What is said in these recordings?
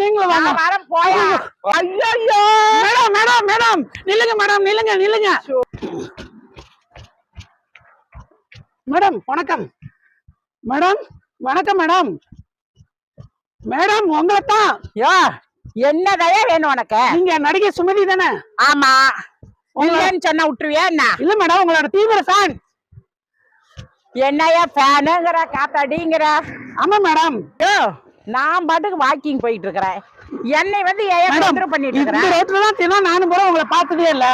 நீங்களும் வாங்க. வரேன் போயா. ஐயோ மேடம் மேடம் மேடம் நில்லுங்க மேடம் நில்லுங்க நில்லுங்க. மேடம் வணக்கம். மேடம் வணக்கம் மேடம். மேடம் உங்களைத்தான். யோ என்னதையா வேணும் உனக்கு? நீங்க நடிகை சுமதி தானே? ஆமா. இல்லன்னு சொன்னா விட்டுருவியா என்ன? இல்ல மேடம் உங்களோட தீவிர ஃபேன். என்னையா ஃபேனுங்கிற காத்தாடிங்கிற? ஆமா மேடம். யோ நான் பாட்டுக்கு வாக்கிங் போயிட்டு இருக்கிறேன். என்னை வந்து ஏன் தொந்தரவு பண்ணிட்டு இருக்கிறேன்? இந்த ரோட்ல தான் தினம் நானும் போற உங்களை பார்த்ததே இல்ல.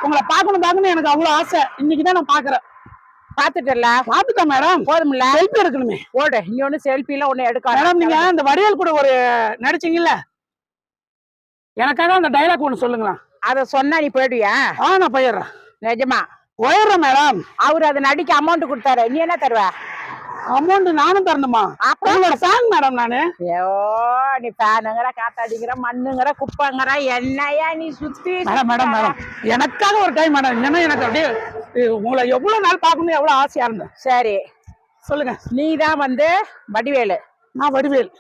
உங்களை பார்க்கணும் எனக்கு அவ்வளவு ஆசை. இன்னைக்கு தான் நான் பாக்குறேன். பாத்துட்டல? பாத்துட்டேன் மேடம். போதும்ல? செல்ஃபி எடுக்கணுமே. ஓடு நீ ஒண்ணு செல்ஃபி எல்லாம் ஒண்ணு எடுக்க மேடம். நீங்க இந்த வடிவேல் கூட ஒரு நடிச்சீங்கல்ல, எனக்காக அந்த டைலாக் ஒண்ணு சொல்லுங்களா? அத சொன்னா நீ போயிடுவியா? நான் போயிடுறேன். நிஜமா போயிடுறேன் மேடம். அவரு அதை நடிக்க அமௌண்ட் கொடுத்தாரு, நீ என்ன தருவ? அமௌண்ட் நானும் தரணுமா? அப்புறம் ஃபேன் மேடம் நானு. ஐயோ நீ ஃபேனுங்கிற காத்தாடிங்கிற மண்ணுங்கிற குப்பைங்கிற என்னையா நீ சுத்தி. மேடம் மேடம் மேடம் எனக்காக ஒரு டைம் மேடம். என்னன்னா எனக்கு அப்படியே உங்களை எவ்வளவு நாள் பார்க்கணும் எவ்வளவு ஆசையா இருந்தேன். சரி சொல்லுங்க. நீ தான் வந்து வடிவேலு. நான் வடிவேல்.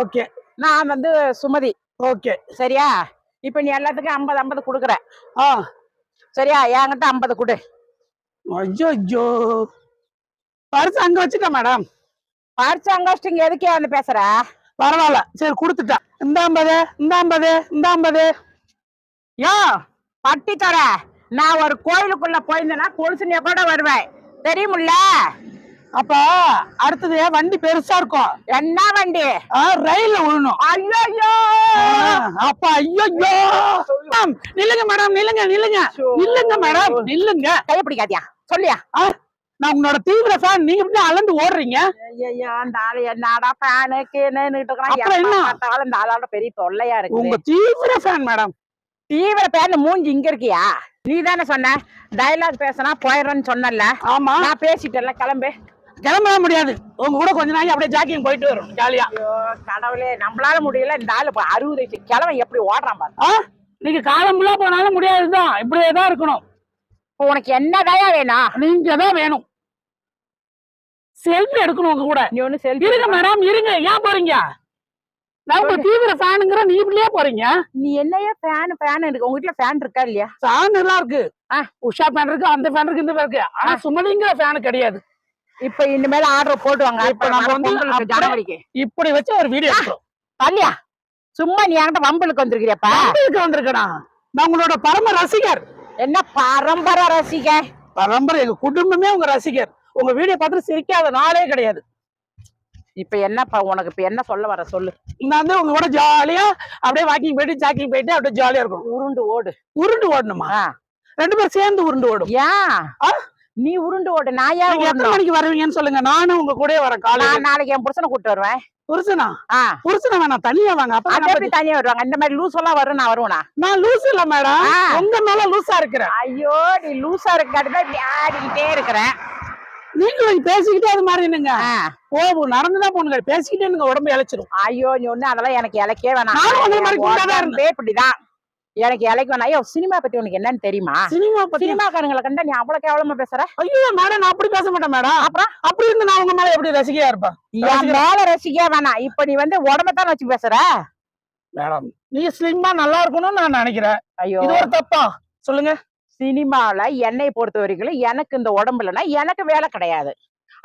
ஓகே. நான் வந்து சுமதி. ஓகே சரியா? இப்ப நீ எல்லாத்துக்கும் 50 கொடுக்குற. சரியா? என்கிட்ட 50 கொடு. ஐயோ ஐயோ பரிசு அங்க வச்சுட்டேன் மேடம். பரிசு அங்க வச்சுட்டு எதுக்கே வந்து பேசுற? பரவாயில்ல சரி கொடுத்துட்டேன். இந்த 50 இந்த 50 இந்த 50. யோ பட்டி தர. நான் ஒரு கோயிலுக்குள்ள போயிருந்தேன்னா கொலுசுனிய கூட வருவேன், தெரியுமில்ல? அப்ப அடுத்தது வண்டி பெருசா இருக்கும். என்ன வண்டி? ரயில்ல விழணும். ஐயோ அப்ப ஐயோ நில்லுங்க மேடம் நில்லுங்க நில்லுங்க நில்லுங்க மேடம் நில்லுங்க. கைய பிடிக்காதியா? சொல்லியா? நான் உன்னோட தீவிர ஃபேன். நீங்க எப்படி அளந்து ஓடுறீங்க? அந்த ஆளு என்னடா ஃபேனுக்கு இந்த ஆளோட பெரிய தொல்லையா இருக்கு. உங்க தீவிர ஃபேன் மேடம். தீவிர ஃபேன் மூஞ்சி இங்க இருக்கியா? நீ தானே சொன்ன டைலாக் பேசினா போயிடுறேன்னு சொன்னல? ஆமா நான் பேசிட்டேன்ல. கிளம்பு. கிளம்ப முடியாது. உங்க கூட கொஞ்ச நாளைக்கு அப்படியே ஜாக்கிங் போயிட்டு வரும் ஜாலியா. கடவுளே நம்மளால முடியல. இந்த ஆளு 60 வயசு கிழவன் எப்படி ஓடுறான் பாரு. நீங்க காலம்புலாம் போனாலும் முடியாதுதான். இப்படியேதான் இருக்கணும். உனக்கு என்னதையா வேணும்? நீங்க தான் வேணும். செல்ஃபி எடுக்கணும் உங்க கூட. நீ ஒண்ணு செல்ஃபி இருங்க மேடம் இருங்க. ஏன் போறீங்க? நான் உங்க தீவிர ஃபேனுங்கிற நீ இப்படியே போறீங்க. நீ என்னையா ஃபேன் இருக்கு? உங்க வீட்டுல ஃபேன் இருக்கா இல்லையா? ஃபேன் எல்லாம் இருக்கு. உஷா ஃபேன் இருக்கு, அந்த ஃபேன் இருக்கு, இந்த ஃபேன் இருக்கு. ஆனா சுமதிங்கிற ஃபேன் கிடையாது. இப்ப இனிமேல் ஆர்டர் போடுவாங்க. இப்ப நம்ம வந்து ஜனவரிக்கு இப்படி வச்சு ஒரு வீடியோ எடுக்கிறோம். இல்லையா? சும்மா நீ என்கிட்ட வம்பலுக்கு வந்திருக்கிறியப்பா? வம்பலுக்கு வந்திருக்கடா. நான் உங்களோட பரம ரசிகர். என்ன பரம்பரை ரசிகர்? பரம்பரை எங்க குடும்பமே உங்க ரசிகர். உங்க வீடியோ பார்த்து சிரிக்காத நாளே கிடையாது. இப்ப என்னப்பா உனக்கு இப்ப என்ன சொல்ல வர சொல்லு. நான் வந்து உங்க கூட ஜாலியா அப்படியே வாக்கிங் போயிட்டு ஜாக்கிங் போயிட்டு அப்படியே ஜாலியா இருக்கும். உருண்டு ஓடு. உருண்டு ஓடணுமா? 2 பேரும் சேர்ந்து உருண்டு ஓடும். ஏன் நீ உருண்டு ஓடு? நான் ஏன்? எத்தனை மணிக்கு வருவீங்கன்னு சொல்லுங்க. நானும் உங்க கூட வரேன். காலையில நாளைக்கு என் புருஷனை கூட்டு வருவேன். புருஷனா? புருஷனை வேணாம், தனியா வாங்க. அப்ப தனியா வருவாங்க. இந்த மாதிரி லூஸ் எல்லாம் வரும். நான் வருவேனா? நான் லூஸ் இல்ல மேடம். உங்க மேல லூஸா இருக்கிறேன். ஐயோ நீ லூஸா இருக்காட்டுதான் இப்படி ஆடிக்கிட்டே இருக்கிறேன். நீங்களும் பேசிக்கிட்டே அது மாதிரி என்னங்க நடந்துதான் போனுங்க. பேசிக்கிட்டே நீங்க உடம்பு இழைச்சிடும். ஐயோ நீ ஒண்ணு அதெல்லாம் எனக்கு இலக்கே வேணாம். இப்படிதான் எனக்கு இலைக்கு வேணாம். ஐயோ சினிமா பத்தி உனக்கு என்னன்னு தெரியுமா? சினிமாக்காரங்களை கண்டா நீ அவ்வளவு கேவலமா பேசுற. ஐயோ மேடம் நான் அப்படி பேச மாட்டேன் மேடம். அப்புறம் அப்படி இருந்து நான் உங்க மேல எப்படி ரசிகையா இருப்பேன்? என் மேல ரசிகையா வேணாம். இப்ப நீ வந்து உடம்பத்தான் வச்சு பேசுற. மேடம் நீ ஸ்லிம்மா நல்லா இருக்கணும்னு நான் நினைக்கிறேன். ஐயோ இது ஒரு தப்பா? சொல்லுங்க. சினிமால என்னை பொறுத்த வரைக்கும் எனக்கு இந்த உடம்புலன்னா எனக்கு வேலை கிடையாது.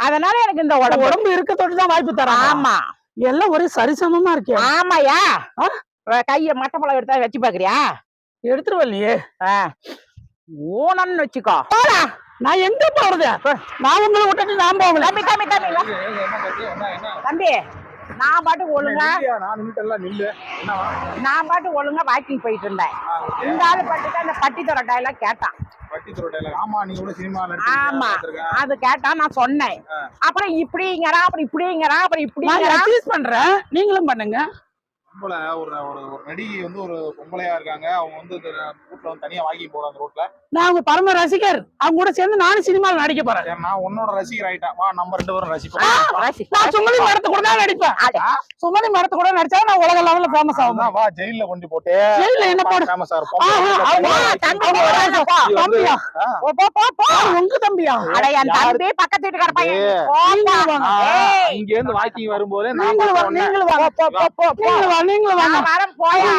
அதனால எனக்கு இந்த உடம்பு இருக்க தொட்டுதான் வாய்ப்பு தரேன். ஆமா எல்லாம் ஒரே சரிசமமா இருக்கு. ஆமாயா? கைய மட்டப்பழம் எடுத்தா வச்சு பாக்குறியா? எடுத்துட்டு வரலையே. ஊனன்னு வச்சுக்கோ. நான் எங்க போறது? நான் உங்களை விட்டுட்டு நான் போகல. தம்பி தம்பி தம்பி தம்பி நான் பாட்டுக்கு ஒழுங்கா வாக்கிங் போயிட்டு இருந்தேன். இந்த ஆளு பாட்டுக்கு அந்த பட்டித்தோட டைலாக் கேட்டான். ஆமா அது கேட்டா நான் சொன்னேன். அப்புறம் இப்படிங்கிறா அப்புறம் இப்படிங்கிறா அப்புறம் இப்படி பண்றேன். நீங்களும் பண்ணுங்க. பொம்பளை ஒரு நடிகை வந்து ஒரு பொம்பளையா இருக்காங்க. அவங்க வந்து ரோட்ல வந்து தனியா வாக்கிங் போறாங்க ரோட்ல. நான் உங்க பரம ரசிகர். அவங்க கூட சேர்ந்து நானும் சினிமாவில் நடிக்க போறேன். நான் உன்னோட ரசிகர் ஆயிட்டேன். வா நம்ம 2 பேரும் ரசிப்போம். நான் சுமதி மரத்து கூட தான் நடிப்பேன். சுமதி மரத்து கூட நடிச்சா நான் உலக லெவல்ல ஃபேமஸ் ஆகும். வா ஜெயில கொண்டு போட்டு ஜெயில என்ன போடு ஃபேமஸா இருப்போம். தம்பியா உங்க தம்பியா? அட என் தம்பி பக்கத்து வீட்டுக்கார பையன். இங்க இருந்து வாக்கிங் வரும்போது நீங்களும் வாங்க. நீங்களும் வாங்க நான் வரேன் போயா